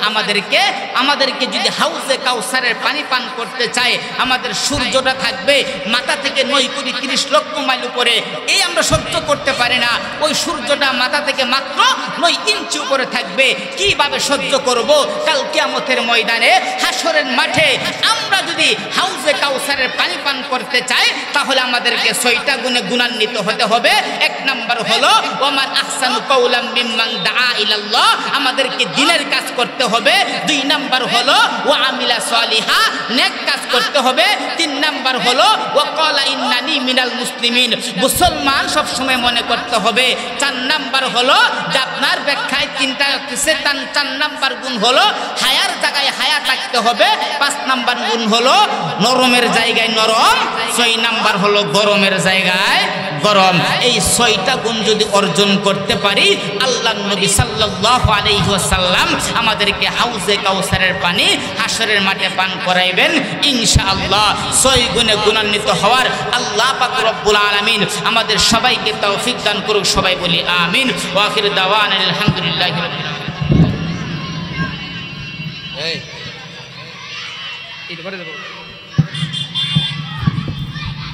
আমাদেরকে যদি হাউজে কাউসারের পানি পান করতে চায়, আমাদের সূর্যটা থাকবে মাথা থেকে 9 কোটি 30 লক্ষ মাইল উপরে, এই আমরা সহ্য করতে পারি না, ওই সূর্যটা মাথা থেকে মাত্র 9 ইঞ্চি উপরে থাকবে, কিভাবে সহ্য করব? কাল কিয়ামতের ময়দানে হাসরের মাঠে আমরা যদি হাউজে কাউসারের পানি পান করতে চাই, তাহলে আমাদেরকে 6টা গুণে গুণান্বিত হতে হবে। 1 নাম্বার হলো ওয়ামান আহসানু কাওলাম মিম্মান দাআ ইলাল্লাহ, আমাদেরকে দ্বীনের কাজ করতে হবে। 2 নাম্বার হলো ওয়া আমিলা সালিহা, নেক কাজ করতে হবে। 3 নাম্বার হলো ওয়া ক্বালা ইন্নানি মিনাল মুসলিমিন, মুসলমান সব সময় মনে করতে হবে। 4 নাম্বার হলো যে আপনার ব্যাখ্যায় 3টা হচ্ছে, 4 নাম্বার গুণ হলো হায়ার জায়গায় হায়া থাকতে হবে। 5 নাম্বার গুণ হলো নরমের জায়গায় নরম। 6 নাম্বার হলো গরমের জায়গায় গরম। এই 6টা গুণ যদি অর্জন করতে পারি, আল্লাহর নবী সাল্লাল্লাহু আলাইহি ওয়াসাল্লাম আমাদেরকে হাউজে কাউসারের পানি হাসরের মাঠে পান করাইবেন ইনশাআল্লাহ। 6 গুণে গুণান্বিত হওয়ার আল্লাহ পাক রব্বুল আলামিন আমাদের সবাইকে তৌফিক দান করুক। সবাই বলি আমিন। ওয়া আখির দাওয়ানা আলহামদুলিল্লাহি রাব্বিল আলামিন। এই এটা করে দেব।